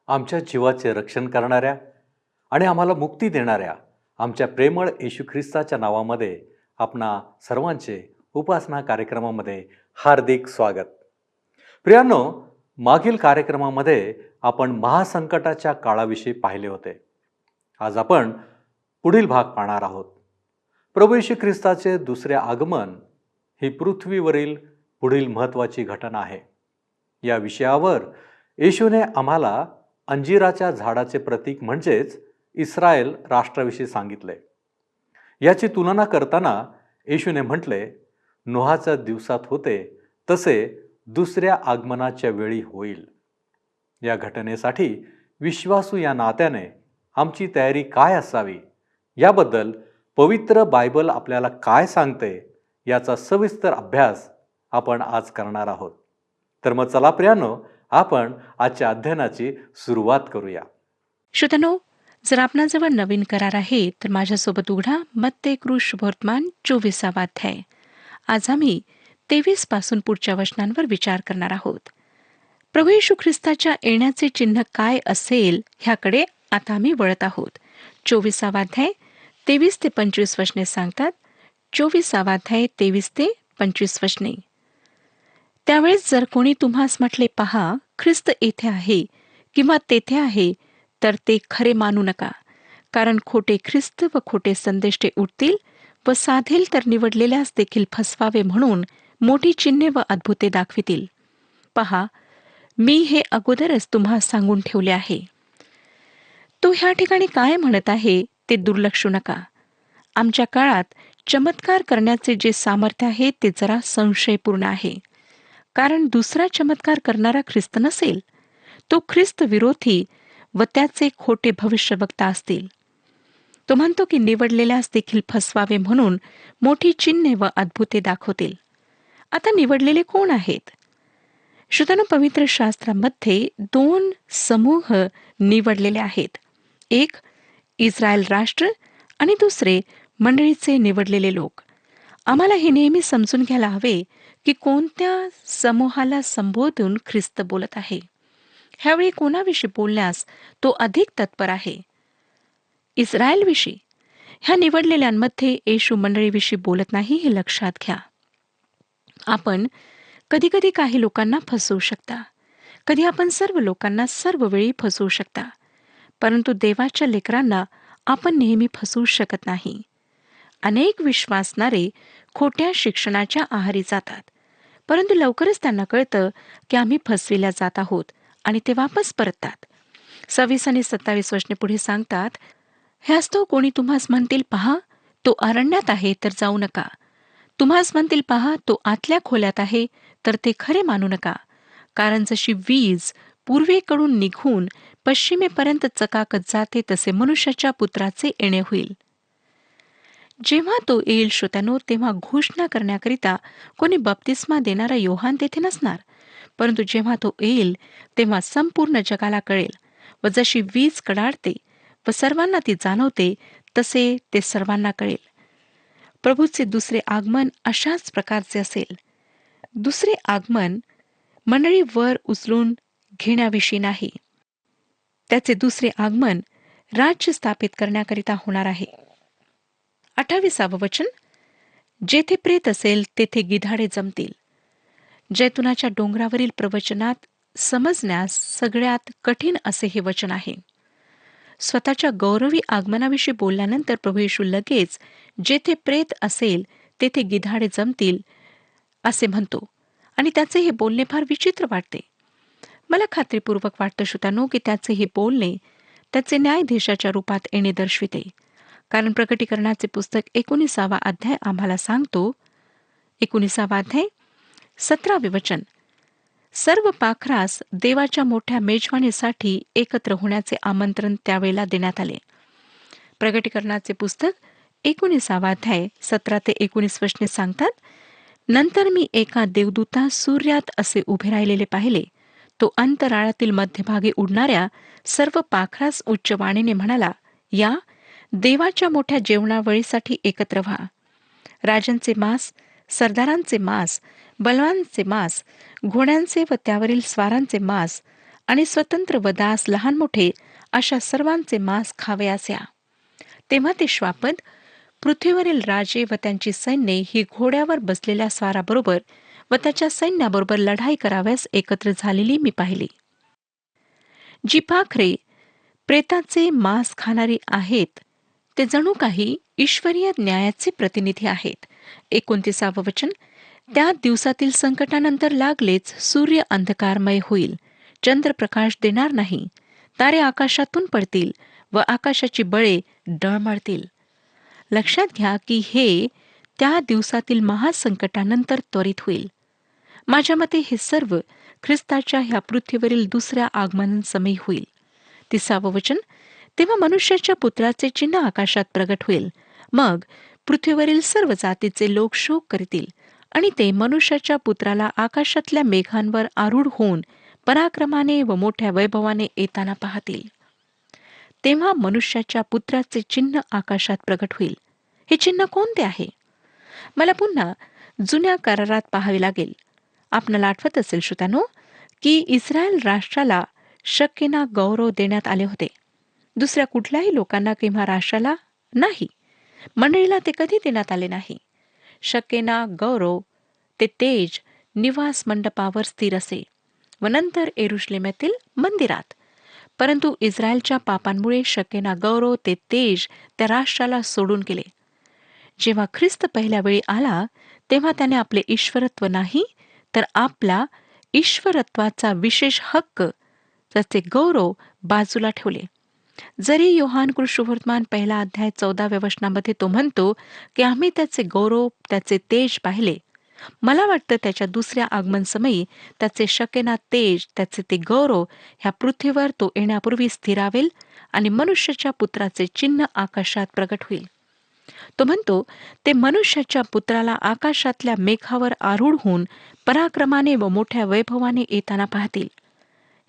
आमच्या जीवाचे रक्षण करणाऱ्या आणि आम्हाला मुक्ती देणाऱ्या आमच्या प्रेमळ येशू ख्रिस्ताच्या नावामध्ये आपणा सर्वांचे उपासना कार्यक्रमामध्ये हार्दिक स्वागत. प्रियांनो, मागील कार्यक्रमामध्ये आपण महासंकटाच्या काळाविषयी पाहिले होते. आज आपण पुढील भाग पाहणार आहोत. प्रभू येशू ख्रिस्ताचे दुसरे आगमन ही पृथ्वीवरील पुढील महत्त्वाची घटना आहे. या विषयावर येशूने आम्हाला अंजिराच्या झाडाचे प्रतीक म्हणजेच इस्रायल राष्ट्राविषयी सांगितले. याची तुलना करताना येशूने म्हटले, नोहाच्या दिवसात होते तसे दुसऱ्या आगमनाच्या वेळी होईल. या घटनेसाठी विश्वासू या नात्याने आमची तयारी काय असावी याबद्दल पवित्र बायबल आपल्याला काय सांगते याचा सविस्तर अभ्यास आपण आज करणार आहोत. तर मग चला प्रियांनो, आपण आजच्या अध्ययनाची सुरुवात करूया. श्रोत्यांनो, जर आपणाजवळ नवीन करार आहे तर माझ्यासोबत उघडा मत्ते शुभवर्तमान 24 अध्याय. आज आम्ही 23 पासून पुढच्या वचनांवर विचार करणार आहोत. प्रभू येशू ख्रिस्ताच्या येण्याचे चिन्ह काय असेल ह्याकडे आता आम्ही वळत आहोत. 24 अध्याय 23 ते 25 वचने सांगतात. 24 अध्याय 23 ते 25 वचने. त्यावेळेस जर कोणी तुम्हास म्हटले, पहा, ख्रिस्त येथे आहे किंवा तेथे आहे, तर ते खरे मानू नका. कारण खोटे ख्रिस्त व खोटे संदेष्टे उठतील व साधेल तर निवडलेल्यास देखील फसवावे म्हणून मोठी चिन्हे व अद्भुते दाखवितील. पहा, मी हे अगोदरच तुम्हास सांगून ठेवले आहे. तो ह्या ठिकाणी काय म्हणत आहे ते दुर्लक्षू नका. आमच्या काळात चमत्कार करण्याचे जे सामर्थ्य आहे ते जरा संशयपूर्ण आहे. कारण दुसरा चमत्कार करणारा ख्रिस्त नसेल, तो ख्रिस्त विरोधी व त्याचे खोटे भविष्यवक्ता असतील. तो म्हणतो की निवडलेल्यास देखील फसवावे म्हणून मोठी चिन्हे व अद्भुते दाखवतील. आता निवडलेले कोण आहेत? श्रोत्यांनो, पवित्र शास्त्रामध्ये 2 समूह निवडलेले आहेत. एक इस्रायल राष्ट्र आणि दुसरे मंडळीचे निवडलेले लोक. आम्हाला हे नेहमी समजून घ्यायला हवे की कोणत्या समूहाला संबोधून ख्रिस्त बोलत आहे. ह्यावेळी कोणाविषयी बोलण्यास तो अधिक तत्पर आहे? इस्रायलविषयी. ह्या निवडलेल्यांमध्ये येशू मंडळीविषयी बोलत नाही, हे लक्षात घ्या. आपण कधी काही लोकांना फसवू शकता. कधी आपण सर्व लोकांना सर्व वेळी फसवू शकता. परंतु देवाच्या लेकरांना आपण नेहमी फसवू शकत नाही. अनेक विश्वासणारे खोट्या शिक्षणाच्या आहारी जातात, परंतु लवकरच त्यांना कळतं की आम्ही फसविल्या जात आहोत आणि ते वापस परततात. 26 आणि 27 वचने पुढे सांगतात, ह्यास्तव कोणी तुम्हास म्हणतील, पहा, तो अरण्यात आहे, तर जाऊ नका. तुम्हास म्हणतील, पहा, तो आतल्या खोल्यात आहे, तर ते खरे मानू नका. कारण जशी वीज पूर्वेकडून निघून पश्चिमेपर्यंत चकाकत जाते, तसे मनुष्याच्या पुत्राचे येणे होईल. जेव्हा तो येईल श्रोत्यानो, तेव्हा घोषणा करण्याकरिता कोणी बप्तिस्मा देणारा योहान तेथे नसणार. परंतु जेव्हा तो येईल तेव्हा संपूर्ण जगाला कळेल व जशी वीज कडाडते व सर्वांना ती जाणवते, तसे ते सर्वांना कळेल. प्रभूचे दुसरे आगमन अशाच प्रकारचे असेल. दुसरे आगमन मंडळी वर उचलून घेण्याविषयी नाही. त्याचे दुसरे आगमन राज्य स्थापित करण्याकरिता होणार आहे. 28 वचन, जेथे प्रेत असेल तेथे गिधाडे जमतील. जैतुनाच्या डोंगरावरील प्रवचनात समजण्यास सगळ्यात कठीण असे हे वचन आहे. स्वतःच्या गौरवी आगमनाविषयी बोलल्यानंतर प्रभू येशू लगेच जेथे प्रेत असेल तेथे गिधाडे जमतील असे म्हणतो आणि त्याचे हे बोलणे फार विचित्र वाटते. मला खात्रीपूर्वक वाटतं श्रोत्यांनो की त्याचे हे बोलणे त्याचे न्यायाधीशाच्या रूपात येणे दर्शविते. कारण प्रकटीकरणाचे पुस्तक 19 अध्याय आम्हाला सांगतो, 19 अध्याय 17 वचन, सर्व पाखरास देवाच्या मोठ्या मेजवानीसाठी एकत्र होण्याचे आमंत्रण त्यावेळेला देण्यात आले. प्रकटीकरणाचे पुस्तक 19 अध्याय 17 ते 19 वचने सांगतात, नंतर मी एका देवदूतास सूर्यात असे उभे राहिलेले पाहिले. तो अंतराळातील मध्यभागी उडणाऱ्या सर्व पाखरास उच्चवाणीने म्हणाला, या देवाच्या मोठ्या जेवणावळीसाठी एकत्र व्हा. राजांचे मांस, सरदारांचे मांस, बलवानांचे मांस, घोड्यांचे व त्यावरील स्वारांचे मांस आणि स्वतंत्र व दास लहान मोठे अशा सर्वांचे मांस खावयास या. तेव्हा ते श्वापद पृथ्वीवरील राजे व त्यांची सैन्ये ही घोड्यावर बसलेल्या स्वाराबरोबर व त्याच्या सैन्याबरोबर लढाई कराव्यास एकत्र झालेली मी पाहिली. जी पाखरे प्रेताचे मांस खाणारी आहेत ते जणू काही ईश्वरीय न्यायाचे प्रतिनिधी आहेत. 29 वचन. त्या दिवसातील संकटानंतर लागलेच सूर्य अंधकारमय होईल, चंद्रप्रकाश देणार नाही, तारे आकाशातून पडतील व आकाशाची बळे डळमळतील. लक्षात घ्या की हे त्या दिवसातील महासंकटानंतर त्वरित होईल. माझ्या मते हे सर्व ख्रिस्ताच्या ह्या पृथ्वीवरील दुसऱ्या आगमनासमयी होईल. 30 वचन. तेव्हा मनुष्याच्या पुत्राचे चिन्ह आकाशात प्रगट होईल. मग पृथ्वीवरील सर्व जातीचे लोक शोक करतील आणि ते मनुष्याच्या पुत्राला आकाशातल्या मेघांवर आरूढ होऊन पराक्रमाने व मोठ्या वैभवाने येताना पाहतील. तेव्हा मनुष्याच्या पुत्राचे चिन्ह आकाशात प्रगट होईल. हे चिन्ह कोणते आहे? मला पुन्हा जुन्या करारात पाहावे लागेल. आपणाला आठवत असेल श्रोत्यानो की इस्रायल राष्ट्राला शक्यना गौरव देण्यात आले होते. दुसऱ्या कुठल्याही लोकांना किंवा राष्ट्राला नाही. मंडळीला ते कधी देण्यात आले नाही. शक्यना गौरव ते तेज निवास मंडपावर स्थिर असे व नंतर येरुशलेमेतील मंदिरात. परंतु इस्रायलच्या पापांमुळे शक्यना गौरव ते तेज त्या राष्ट्राला सोडून गेले. जेव्हा ख्रिस्त पहिल्या वेळी आला तेव्हा त्याने आपले ईश्वरत्व नाही तर आपला ईश्वरत्वाचा विशेष हक्क त्याचे गौरव बाजूला ठेवले. जरी योहान कृष्णवर्तमान 1 अध्याय 14 वचनामध्ये तो म्हणतो की आम्ही त्याचे गौरव त्याचे तेज पाहिले, मला वाटतं त्याच्या दुसऱ्या आगमन समयी त्याचे शक्यना तेज त्याचे ते गौरव ह्या पृथ्वीवर तो येण्यापूर्वी स्थिरावेल आणि मनुष्याच्या पुत्राचे चिन्ह आकाशात प्रगट होईल. तो म्हणतो ते मनुष्याच्या पुत्राला आकाशातल्या मेघावर आरूढ होऊन पराक्रमाने व मोठ्या वैभवाने येताना पाहतील.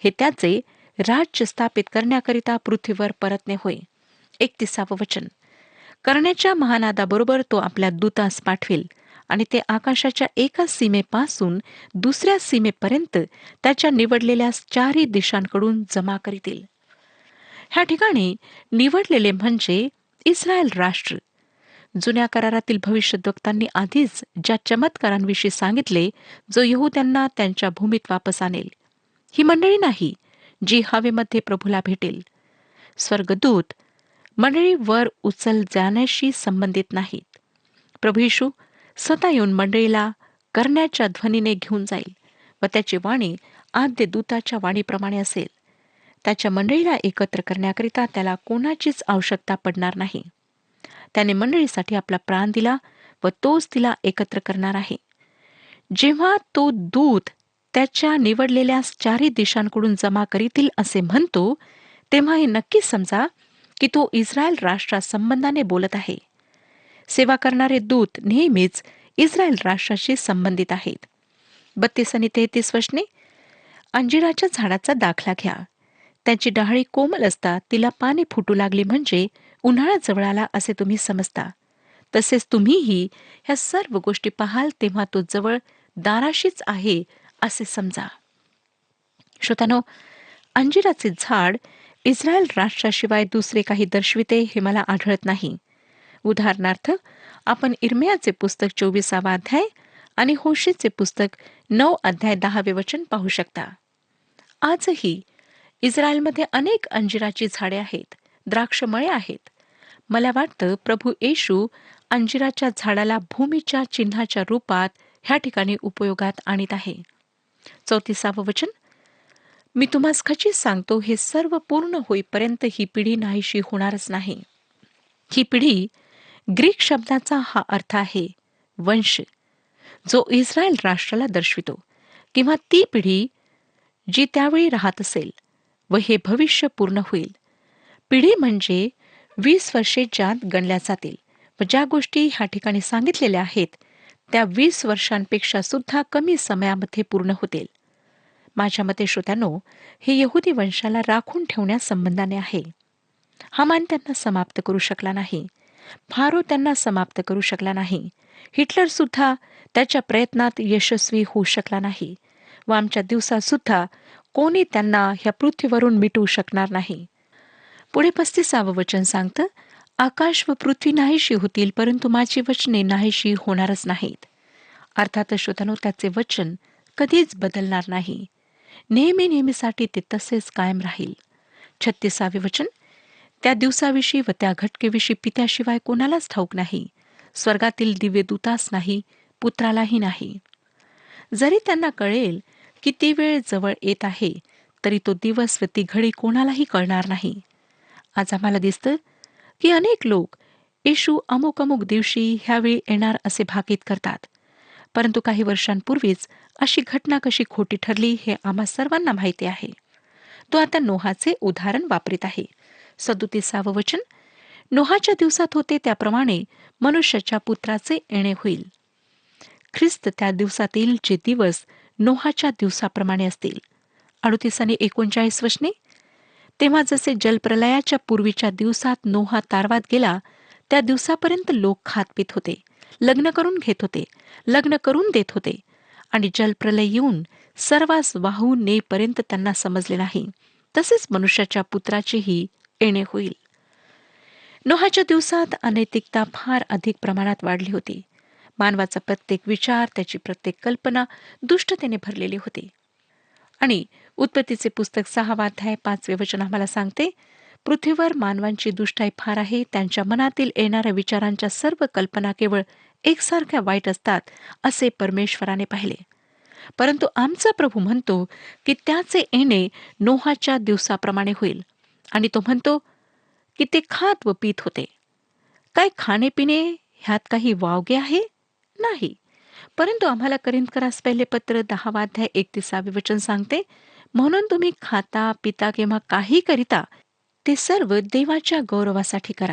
हे त्याचे राज्य स्थापित करण्याकरिता पृथ्वीवर परतणे होय. 31 वचन. करण्याच्या महानादाबरोबर तो आपल्या दूतास पाठवेल आणि ते आकाशाच्या एका सीमेपासून दुसऱ्या सीमेपर्यंत त्याच्या निवडलेल्या चारही दिशांकडून जमा करीतील. ह्या ठिकाणी निवडलेले म्हणजे इस्रायल राष्ट्र. जुन्या करारातील भविष्यद्वक्तांनी आधीच ज्या चमत्कारांविषयी सांगितले जो यहूद्यांना त्यांच्या भूमीत वापस आणेल. ही मंडळी नाही जी हवेमध्ये प्रभूला भेटेल. स्वर्गदूत मंडळी वर उचल जाण्याशी संबंधित नाहीत. प्रभू येशू स्वतः येऊन मंडळीला करण्याच्या ध्वनीने घेऊन जाईल व त्याची वाणी आद्य दूताच्या वाणीप्रमाणे असेल. त्याच्या मंडळीला एकत्र करण्याकरिता त्याला कोणाचीच आवश्यकता पडणार नाही. त्याने मंडळीसाठी आपला प्राण दिला व तोच तिला एकत्र करणार आहे. जेव्हा तो दूत त्याच्या निवडलेल्या चारही दिशांकडून जमा करीतील असे म्हणतो तेव्हा हे नक्कीच समजा की तो इस्रायल राष्ट्रासंबंधाने बोलत आहे. सेवा करणारे दूत नेहमीच इस्रायल राष्ट्राशी संबंधित आहेत. 32 आणि 33 वचने. अंजिराच्या झाडाचा दाखला घ्या. त्याची डहाळी कोमल असता तिला पाने फुटू लागली म्हणजे उन्हाळा जवळ आला असे तुम्ही समजता. तसेच तुम्हीही ह्या सर्व गोष्टी पाहाल तेव्हा तो जवळ दाराशीच आहे असे समजा. श्रोत्यानो, अंजिराचे झाड इस्रायल राष्ट्राशिवाय दुसरे काही दर्शविते हे मला आढळत नाही. उदाहरणार्थ आपण इर्मियाचे पुस्तक 24 अध्याय आणि होशेचे पुस्तक 9 अध्याय 10 वचन पाहू शकता. आजही इस्रायलमध्ये अनेक अंजिराची झाडे आहेत, द्राक्षमळे आहेत. मला वाटतं प्रभू येशू अंजिराच्या झाडाला भूमीच्या चिन्हाच्या रूपात ह्या ठिकाणी उपयोगात आणीत आहे. 34 वचन. मी तुम्हास खचित सांगतो हे सर्व पूर्ण होईपर्यंत ही पिढी नाहीशी होणारच नाही. ही पिढी ग्रीक शब्दाचा हा अर्थ आहे वंश, जो इस्रायल राष्ट्राला दर्शवितो किंवा ती पिढी जी त्यावेळी राहत असेल व हे भविष्य पूर्ण होईल. पिढी म्हणजे 20 वर्षे ज्यात गणल्या जातील व ज्या गोष्टी ह्या ठिकाणी सांगितलेल्या आहेत त्या 20 वर्षांपेक्षा सुद्धा कमी समयामध्ये पूर्ण होतील. माझ्या मते श्रोत्यानो, हे यहुदी वंशाला राखून ठेवण्यासंबंधाने आहे. हामान त्यांना समाप्त करू शकला नाही. फारो त्यांना समाप्त करू शकला नाही. हिटलर सुद्धा त्याच्या प्रयत्नात यशस्वी होऊ शकला नाही व आमच्या दिवसात सुद्धा कोणी त्यांना ह्या पृथ्वीवरून मिटवू शकणार नाही. पुढे 35वे वचन सांगतं, आकाश व पृथ्वी नाहीशी होतील, परंतु माझी वचने नाहीशी होणारच नाहीत. अर्थात श्रोत्यानो, त्याचे वचन कधीच बदलणार नाही. नेहमीसाठी ते तसेच कायम राहील. 36वे वचन, त्या दिवसाविषयी व त्या घटकेविषयी पित्याशिवाय कोणालाच ठाऊक नाही, स्वर्गातील दिव्यदूतास नाही, पुत्रालाही नाही. जरी त्यांना कळेल की ती वेळ जवळ येत आहे, तरी तो दिवस व ती घडी कोणालाही कळणार नाही. आज आम्हाला दिसतं की अनेक लोक येशू अमुक अमुक दिवशी ह्यावेळी येणार असे भाकीत करतात. परंतु काही वर्षांपूर्वीच अशी घटना कशी खोटी ठरली हे आम्हा सर्वांना माहिती आहे. तो आता नोहाचे उदाहरण वापरित आहे. 37वे वचन, नोहाच्या दिवसात होते त्याप्रमाणे मनुष्याच्या पुत्राचे येणे होईल. ख्रिस्त त्या दिवसातील जे दिवस नोहाच्या दिवसाप्रमाणे असतील. 38 आणि 39 वचने, तेव्हा जसे जलप्रलयाच्या पूर्वीच्या दिवसात नोहा तारवात गेला, त्या दिवसापर्यंत लोक खात पित होते, लग्न करून घेत होते, लग्न करून देत होते, आणि जलप्रलय येऊन सर्वांस वाहून नेईपर्यंत त्यांना समजले नाही. तसेच मनुष्याच्या पुत्राचेही येणे होईल. नोहाच्या दिवसात अनैतिकता फार अधिक प्रमाणात वाढली होती. मानवाचा प्रत्येक विचार, त्याची प्रत्येक कल्पना दुष्टतेने भरलेली होती. आणि उत्पत्तीचे पुस्तक 6वा अध्याय 5वे वचन आम्हाला सांगते, पृथ्वीवर मानवांची दुष्टाई फार आहे. त्यांच्या मनातील येणाऱ्या विचारांच्या सर्व कल्पना केवळ एकसारख्या वाईट असतात, असे परमेश्वराने पाहिले. परंतु आमचा प्रभू म्हणतो की त्याचे येणे नोहाच्या दिवसाप्रमाणे होईल. आणि तो म्हणतो की ते खात व पीत होते. काय खाणे-पिणे ह्यात काही वावगे आहे? नाही. परंतु आम्हाला करिंथकरास पहिले पत्र 10वा अध्याय 31वे वचन सांगते, म्हणून तुम्ही खाता पिता किंवा काही करिता ते सर्व देवाच्या गौरवासाठी करा.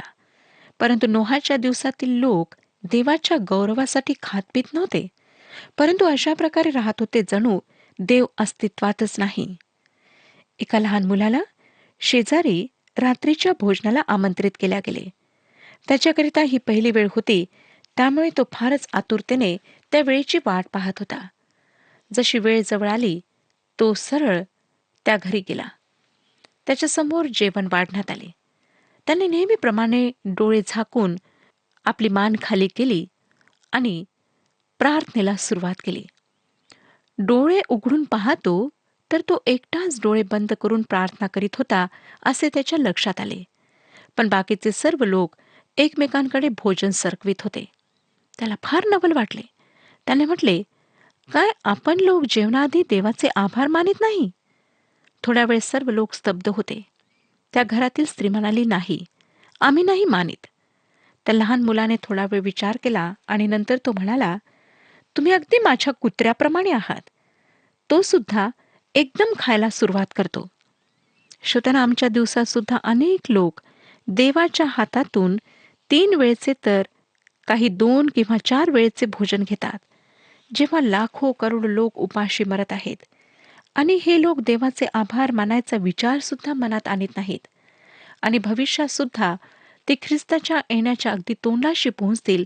परंतु नोहाच्या दिवसातील लोक देवाच्या गौरवासाठी खातपीत नव्हते, परंतु अशा प्रकारे राहत होते जणू देव अस्तित्वातच नाही. एका लहान मुलाला शेजारी रात्रीच्या भोजनाला आमंत्रित केल्या गेले. त्याच्याकरिता ही पहिली वेळ होती, त्यामुळे तो फारच आतुरतेने त्या वेळेची वाट पाहत होता. जशी वेळ जवळ आली, तो सरळ त्या घरी गेला. त्याच्यासमोर जेवण वाढण्यात आले. त्याने नेहमीप्रमाणे डोळे झाकून आपली मान खाली केली आणि प्रार्थनेला सुरुवात केली. डोळे उघडून पाहतो तर तो एकटाच डोळे बंद करून प्रार्थना करीत होता, असे त्याच्या लक्षात आले. पण बाकीचे सर्व लोक एकमेकांकडे भोजन सरकवित होते. त्याला फार नवल वाटले. त्याने म्हटले, काय आपण लोक जेवणाआधी देवाचे आभार मानित नाही? थोड्या वेळ सर्व लोक स्तब्ध होते. त्या घरातील स्त्री म्हणाली, नाही, आम्ही नाही मानित. त्या लहान मुलाने थोडा वेळ विचार केला आणि नंतर तो म्हणाला, तुम्ही अगदी माझ्या कुत्र्याप्रमाणे आहात. तो सुद्धा एकदम खायला सुरुवात करतो. श्रोत्यांनो, आमच्या दिवसात सुद्धा अनेक लोक देवाच्या हातातून 3 वेळचे तर काही 2 किंवा 4 वेळचे भोजन घेतात, जेव्हा लाखो करोड लोक उपाशी मरत आहेत. आणि हे लोक देवाचे आभार मानायचा विचार सुद्धा मनात आणत नाहीत. आणि भविष्यात सुद्धा ते ख्रिस्ताच्या येण्याच्या अगदी तोंडाशी पोहोचतील,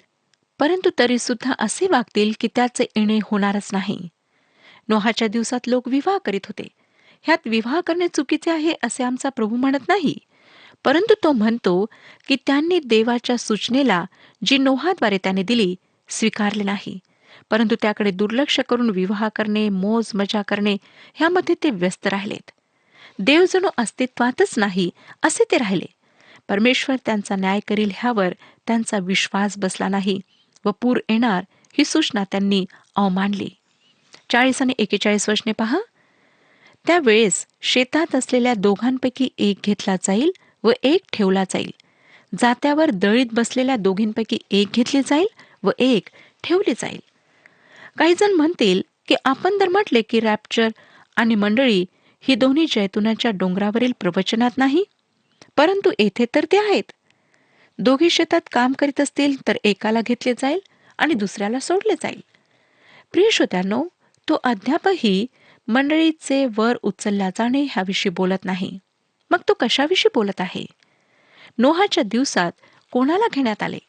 परंतु तरी सुद्धा असे वागतील की त्याचे येणे होणारच नाही. नोहाच्या दिवसात लोक विवाह करीत होते. ह्यात विवाह करणे चुकीचे आहे असे आमचा प्रभू म्हणत नाही, परंतु तो म्हणतो की त्यांनी देवाच्या सूचनेला जी नोहाद्वारे त्याने दिली स्वीकारले नाही, परंतु त्याकडे दुर्लक्ष करून विवाह करणे, मोज मजा करणे ह्यामध्ये ते व्यस्त राहिलेत. देव जणू अस्तित्वातच नाही असे ते राहिले. परमेश्वर त्यांचा न्याय करील ह्यावर त्यांचा विश्वास बसला नाही व पूर येणार ही सूचना त्यांनी अवमानली. 40 आणि 41 वचने पहा. त्यावेळेस शेतात असलेल्या दोघांपैकी एक घेतला जाईल व एक ठेवला जाईल. जात्यावर दळीत बसलेल्या दोघींपैकी एक घेतली जाईल व एक ठेवली जाईल. काही जण म्हणतील की आपण तर म्हटले की रॅप्चर आणि मंडळी ही दोन्ही जैतुनाच्या डोंगरावरील प्रवचनात नाही, परंतु येथे तर ते आहेत. दोघी शेतात काम करीत असतील तर एकाला घेतले जाईल आणि दुसऱ्याला सोडले जाईल. प्रिय श्रोत्यांनो, तो अद्यापही मंडळीचे वर उचलल्या जाणे ह्याविषयी बोलत नाही. मग तो कशाविषयी बोलत आहे? नोहाच्या दिवसात कोणाला घेण्यात आले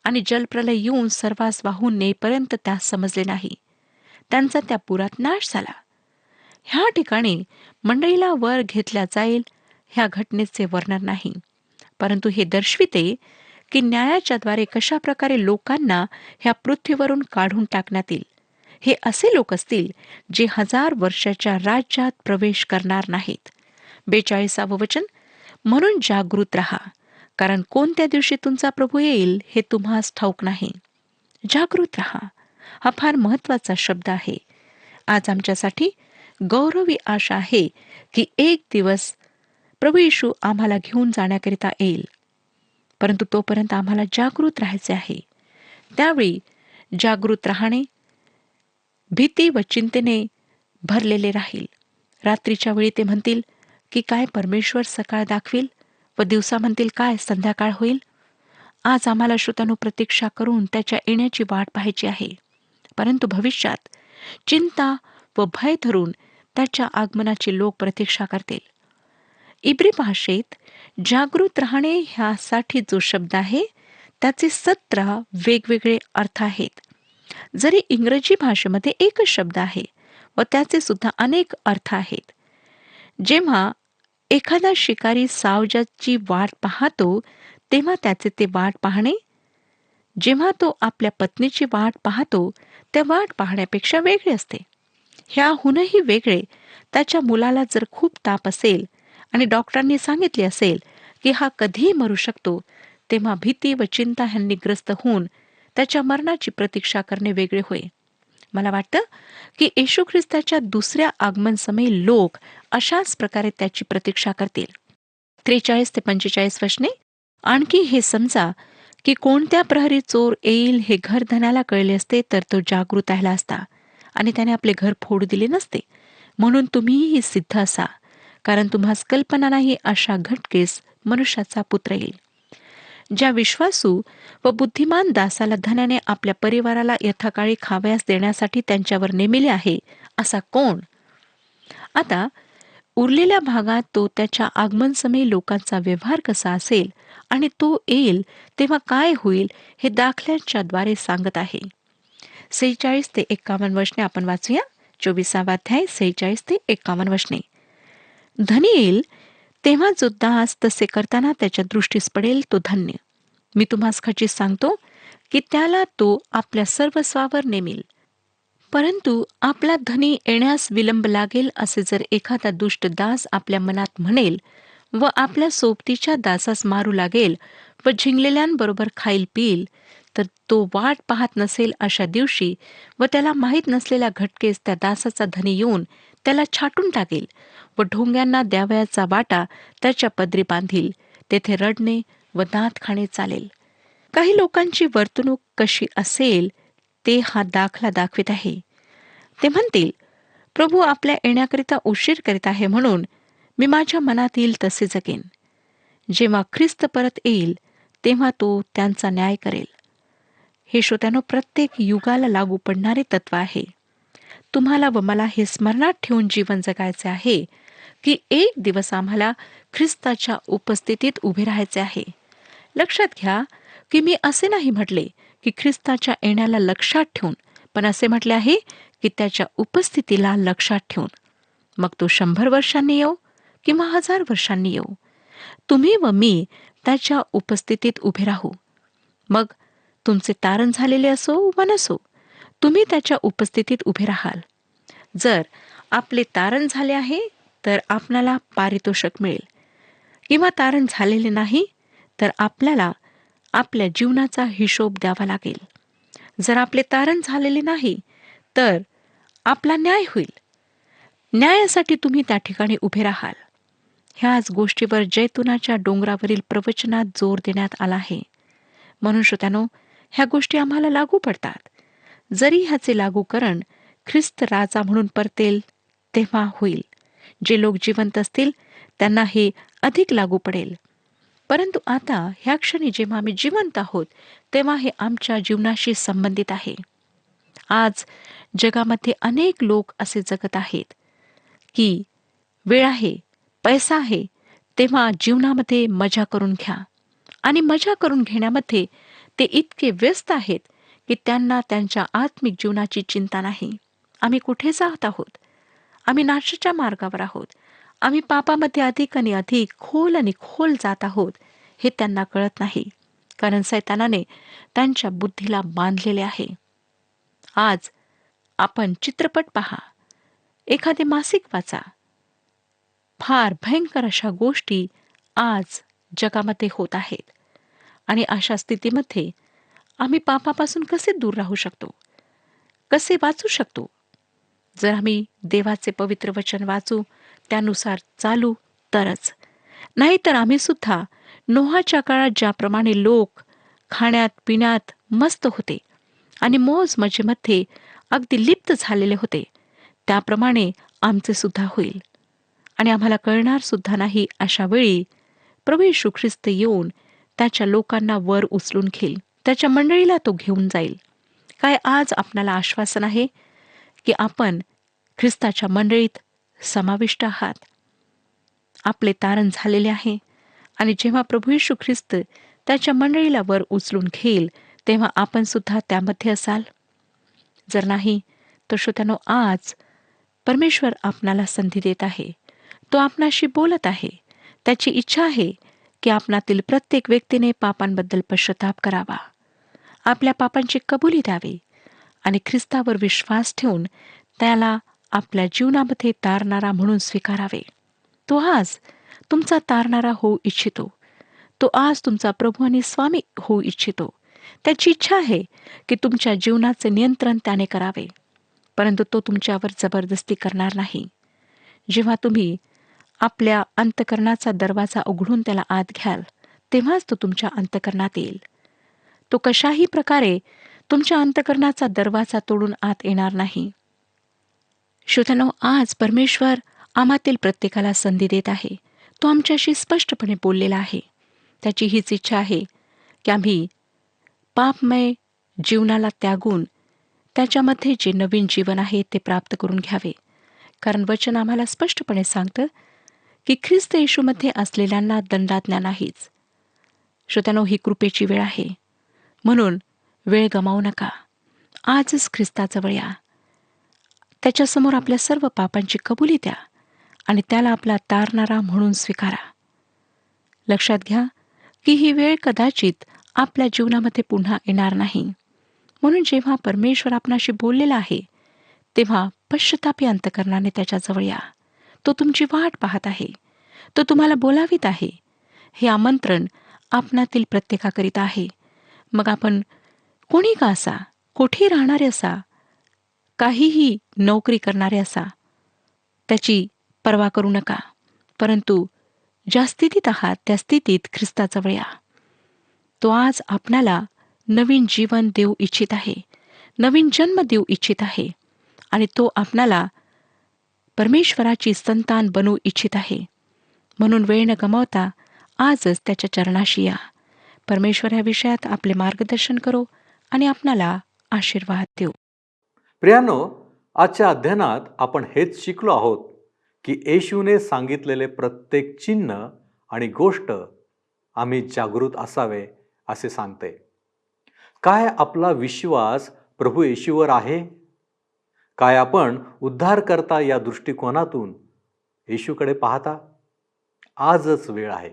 आणि जलप्रलय येऊन सर्वांस वाहून नेईपर्यंत त्यास समजले नाही. त्यांचा त्या पुरात नाश झाला. ह्या ठिकाणी मंडळीला वर घेतल्या जाईल ह्या घटनेचे वर्णन नाही, परंतु हे दर्शविते की न्यायाच्या द्वारे कशा प्रकारे लोकांना ह्या पृथ्वीवरून काढून टाकण्यात येईल. हे असे लोक असतील जे 1000 वर्षाच्या राज्यात प्रवेश करणार नाहीत. 42 वचन, म्हणून जागृत रहा, कारण कोणत्या दिवशी तुमचा प्रभू येईल हे तुम्हास ठाऊक नाही. जागृत रहा हा फार महत्वाचा शब्द आहे. आज आमच्यासाठी गौरवी आशा आहे की एक दिवस प्रभू येशू आम्हाला घेऊन जाण्याकरिता येईल, परंतु तोपर्यंत आम्हाला जागृत राहायचे आहे. त्यावेळी जागृत राहणे भीती व चिंतेने भरलेले राहील. रात्रीच्या वेळी ते म्हणतील की काय परमेश्वर सकाळ दाखवील, व दिवसा म्हणतील काय संध्याकाळ होईल. आज आम्हाला श्रोत्यांनो प्रतीक्षा करून त्याच्या येण्याची वाट पाहायची आहे, परंतु भविष्यात चिंता व भय धरून त्याच्या आगमनाची लोक प्रतीक्षा करतील. इब्री भाषेत जागृत राहणे ह्यासाठी जो शब्द आहे त्याचे 17 वेगवेगळे अर्थ आहेत. जरी इंग्रजी भाषेमध्ये एकच शब्द आहे व त्याचे सुद्धा अनेक अर्थ आहेत. जेव्हा एखादा शिकारी सावजाची वाट पाहतो तेव्हा त्याचे ते वाट पाहणे, जेव्हा तो आपल्या पत्नीची वाट पाहतो त्या वाट पाहण्यापेक्षा वेगळे असते. ह्याहूनही वेगळे त्याच्या मुलाला जर खूप ताप असेल आणि डॉक्टरांनी सांगितले असेल की हा कधीही मरू शकतो, तेव्हा भीती व चिंता ह्यांनी ग्रस्त होऊन त्याच्या मरणाची प्रतीक्षा करणे वेगळे होय. मला वाटतं की येशू ख्रिस्ताच्या दुसऱ्या आगमन समयी लोक अशाच प्रकारे त्याची प्रतीक्षा करतील. 43 ते 45 वचने, आणखी हे समजा की कोणत्या प्रहरी चोर येईल हे घरधनाला कळले असते तर तो जागृत राहिला असता आणि त्याने आपले घर फोडू दिले नसते. म्हणून तुम्हीही सिद्ध असा, कारण तुम्हास कल्पना नाही अशा घटकेस मनुष्याचा पुत्र येईल. ज्या विश्वासू व बुद्धिमान दासाला धनाने आपल्या परिवाराला यथाकाळी खावयास देण्यासाठी त्यांच्यावर नेमिले आहे, असा कोण? आता उरलेल्या भागात तो त्याच्या आगमन समयी लोकांचा व्यवहार कसा असेल आणि तो येईल तेव्हा काय होईल हे दाखल्यांच्या द्वारे सांगत आहे. 46 ते 51 वचने आपण वाचूया. 24 अध्याय 46 ते 51 वचने. धनी येईल तेव्हा जो दास तसे करताना त्याच्या दृष्टीस पडेल तो धन्य. मी तुम्हास खचित सांगतो की त्याला तो आपल्या सर्वस्वावर नेमिल. परंतु आपला धनी येण्यास विलंब लागेल असे जर एखादा दुष्ट दास आपल्या मनात म्हणेल व आपल्या सोबतीच्या दासास मारू लागेल व झिंगलेल्यांबरोबर खाईल पिईल, तर तो वाट पाहत नसेल अशा दिवशी व त्याला माहीत नसलेल्या घटकेस त्या दासाचा धनी येऊन त्याला छाटून टाकेल व ढोंग्यांना द्यावयाचा वाटा त्याच्या पदरी बांधील. तेथे रडणे व दात खाणे चालेल. काही लोकांची वर्तणूक कशी असेल ते हा दाखला दाखवित आहे. ते म्हणतील, प्रभू आपल्या येण्याकरिता उशीर करीत आहे म्हणून मी माझ्या मनात येईल तसे जगेन. जेव्हा ख्रिस्त परत येईल तेव्हा तो त्यांचा न्याय करेल. हे श्रोत्यानो, प्रत्येक युगाला लागू पडणारे तत्व आहे. तुम्हाला व मला हे स्मरणात ठेवून जीवन जगायचे आहे की एक दिवस आम्हाला ख्रिस्ताच्या उपस्थितीत उभे राहायचे आहे. लक्षात घ्या की मी असे नाही म्हटले की ख्रिस्ताच्या येण्याला लक्षात ठेवून, पण असे म्हटले आहे की त्याच्या उपस्थितीला लक्षात ठेवून. मग तो 100 वर्षांनी येऊ किंवा 1000 वर्षांनी येऊ, तुम्ही व मी त्याच्या उपस्थितीत उभे राहू. मग तुमचे तारण झालेले असो वा नसो, तुम्ही त्याच्या उपस्थितीत उभे राहाल. जर आपले तारण झाले आहे तर आपल्याला पारितोषिक मिळेल, किंवा तारण झालेले नाही तर आपल्याला आपल्या जीवनाचा हिशोब द्यावा लागेल. जर आपले तारण झालेले नाही तर आपला न्याय होईल. न्यायासाठी तुम्ही त्या ठिकाणी उभे राहाल. ह्याच गोष्टीवर जैतुनाच्या डोंगरावरील प्रवचनात जोर देण्यात आला आहे. म्हणून श्रोत्यानो, ह्या गोष्टी आम्हाला लागू पडतात. जरी ह्याचे लागूकरण ख्रिस्त राजा म्हणून परतेल तेव्हा होईल. जे लोक जिवंत असतील त्यांना हे अधिक लागू पडेल. परंतु आता ह्या क्षणी जेव्हा आम्ही जिवंत आहोत तेव्हा हे आमच्या जीवनाशी संबंधित आहे. आज जगामध्ये अनेक लोक असे जगत आहेत की वेळ आहे, पैसा आहे, तेव्हा जीवनामध्ये मजा करून घ्या. आणि मजा करून घेण्यामध्ये ते इतके व्यस्त आहेत की त्यांना त्यांच्या आत्मिक जीवनाची चिंता नाही. आम्ही कुठे जात आहोत, आम्ही नाशाच्या मार्गावर आहोत. आम्ही पापामध्ये अधिक आणि अधिक खोल आणि खोल जात आहोत हे त्यांना कळत नाही, कारण सैतानाने त्यांच्या बुद्धीला बांधलेले आहे. आज आपण चित्रपट पहा, एखादे मासिक वाचा, फार भयंकर अशा गोष्टी आज जगामध्ये होत आहेत. आणि अशा स्थितीमध्ये आम्ही पापापासून कसे दूर राहू शकतो, कसे वाचू शकतो? जर आम्ही देवाचे पवित्र वचन वाचू, त्यानुसार चालू तरच. नाहीतर आम्ही सुद्धा नोहाच्या काळात ज्याप्रमाणे लोक खाण्यात पिण्यात मस्त होते आणि मोज मजेमध्ये अगदी लिप्त झालेले होते, त्याप्रमाणे आमचे सुद्धा होईल. आणि आम्हाला कळणार सुद्धा नाही, अशा वेळी प्रभू येशू ख्रिस्त येऊन त्याच्या लोकांना वर उचलून घेईल, त्याच्या मंडळीला तो घेऊन जाईल. काय आज आपल्याला आश्वासन आहे की आपण ख्रिस्ताच्या मंडळीत समाविष्ट आहात? आपले तारण झालेले आहे आणि जेव्हा प्रभू येशू ख्रिस्त त्याच्या मंडळीला वर उचलून घेईल, तेव्हा आपण सुद्धा त्यामध्ये असाल? जर नाही तर श्रोत्यानो, आज परमेश्वर आपणाला संधी देत आहे. तो आपणाशी बोलत आहे. त्याची इच्छा आहे की आपणातील प्रत्येक व्यक्तीने पापांबद्दल पश्चाताप करावा, आपल्या पापांची कबुली द्यावी आणि ख्रिस्तावर विश्वास ठेवून त्याला आपल्या जीवनामध्ये तारणारा म्हणून स्वीकारावे. तो आज तुमचा तारणारा होऊ इच्छितो. तो आज तुमचा प्रभू आणि स्वामी होऊ इच्छितो. त्याची इच्छा आहे की तुमच्या जीवनाचे नियंत्रण त्याने करावे, परंतु तो तुमच्यावर जबरदस्ती करणार नाही. जेव्हा तुम्ही आपल्या अंतःकरणाचा दरवाजा उघडून त्याला आत घ्याल, तेव्हाच तो तुमच्या अंतःकरणात येईल. तो कशाही प्रकारे तुमच्या अंतःकरणाचा दरवाजा तोडून आत येणार नाही. श्रोत्यानो, आज परमेश्वर आम्हातील प्रत्येकाला संधी देत आहे. तो आमच्याशी स्पष्टपणे बोललेला आहे. त्याची हीच इच्छा आहे की आम्ही पापमय जीवनाला त्यागून त्याच्यामध्ये जे नवीन जीवन आहे ते प्राप्त करून घ्यावे. कारण वचन आम्हाला स्पष्टपणे सांगतं की ख्रिस्त येशूमध्ये असलेल्यांना दंडाज्ञा नाहीच. श्रोत्यानो, ही कृपेची वेळ आहे, म्हणून वेळ गमावू नका. आजच ख्रिस्ताजवळ या, त्याच्यासमोर आपल्या सर्व पापांची कबुली द्या आणि त्याला आपला तारणारा म्हणून स्वीकारा. लक्षात घ्या की ही वेळ कदाचित आपल्या जीवनामध्ये पुन्हा येणार नाही. म्हणून जेव्हा परमेश्वर आपणाशी बोललेला आहे, तेव्हा पश्चातापी अंतःकरणाने त्याच्याजवळ या. तो तुमची वाट पाहत आहे. तो तुम्हाला बोलावित आहे. हे आमंत्रण आपणातील प्रत्येकाकरिता आहे. मग आपण कोणी का असा, कोठेही राहणारे असा, काहीही नोकरी करणारे असा, त्याची पर्वा करू नका. परंतु ज्या स्थितीत आहात त्या स्थितीत ख्रिस्ताजवळ या. तो आज आपणाला नवीन जीवन देऊ इच्छित आहे, नवीन जन्म देऊ इच्छित आहे आणि तो आपणाला परमेश्वराची संतान बनवू इच्छित आहे. म्हणून वेळ न गमावता आजच त्याच्या चरणाशी या. परमेश्वर या विषयात आपले मार्गदर्शन करो आणि आपणाला आशीर्वाद देऊ. प्रियानो, आजच्या अध्ययनात आपण हेच शिकलो आहोत की येशूने सांगितलेले प्रत्येक चिन्ह आणि गोष्ट आम्ही जागृत असावे असे सांगते. काय आपला विश्वास प्रभू येशूवर आहे? काय आपण उद्धारकर्ता या दृष्टिकोनातून येशूकडे पाहता? आजच वेळ आहे.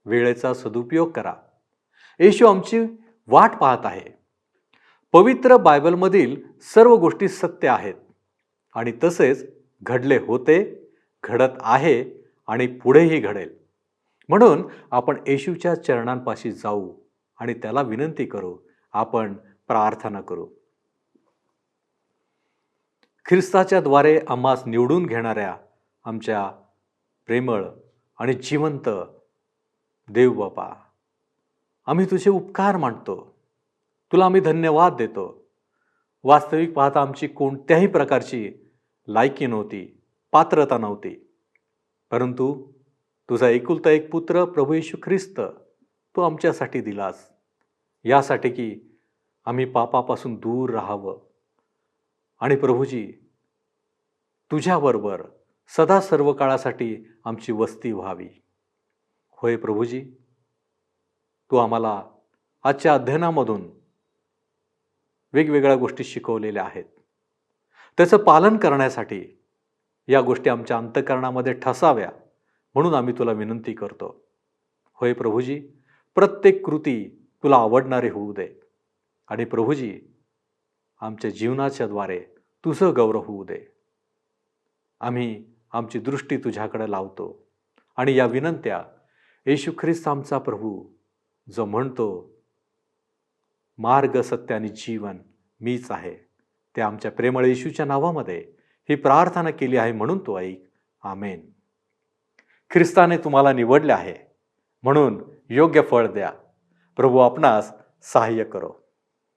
वेळेचा सदुपयोग करा. येशू आमची वाट पाहत आहे. पवित्र बायबलमधील सर्व गोष्टी सत्य आहेत आणि तसेच घडले होते, घडत आहे आणि पुढेही घडेल. म्हणून आपण येशूच्या चरणांपाशी जाऊ आणि त्याला विनंती करू. आपण प्रार्थना करू. ख्रिस्ताच्या द्वारे आम्हास निवडून घेणाऱ्या आमच्या प्रेमळ आणि जिवंत देव बापा, आम्ही तुझे उपकार मानतो. तुला आम्ही धन्यवाद देतो. वास्तविक पाहता आमची कोणत्याही प्रकारची लायकी नव्हती, पात्रता नव्हती, परंतु तुझा एकुलता एक पुत्र प्रभू येशू ख्रिस्त तो आमच्यासाठी दिलास, यासाठी की आम्ही पापापासून दूर राहावं आणि प्रभूजी तुझ्याबरोबर सदा सर्व काळासाठी आमची वस्ती व्हावी. होय प्रभूजी, तू आम्हाला आजच्या अध्ययनामधून वेगवेगळ्या गोष्टी शिकवलेल्या आहेत. त्याचं पालन करण्यासाठी या गोष्टी आमच्या अंतःकरणामध्ये ठसाव्या म्हणून आम्ही तुला विनंती करतो. होय प्रभूजी, प्रत्येक कृती तुला आवडणारे होऊ दे. आणि प्रभूजी, आमच्या जीवनाच्या द्वारे तुझं गौरव होऊ दे. आम्ही आमची दृष्टी तुझ्याकडे लावतो आणि या विनंत्या येशू ख्रिस्त आमचा प्रभू, जो म्हणतो मार्ग, सत्य आणि जीवन मीच आहे, ते आमच्या प्रेमळ येशूच्या नावामध्ये ही प्रार्थना केली आहे म्हणून तो ऐक. आमेन. ख्रिस्ताने तुम्हाला निवडले आहे म्हणून योग्य फळ द्या. प्रभू आपणास सहाय्य करो.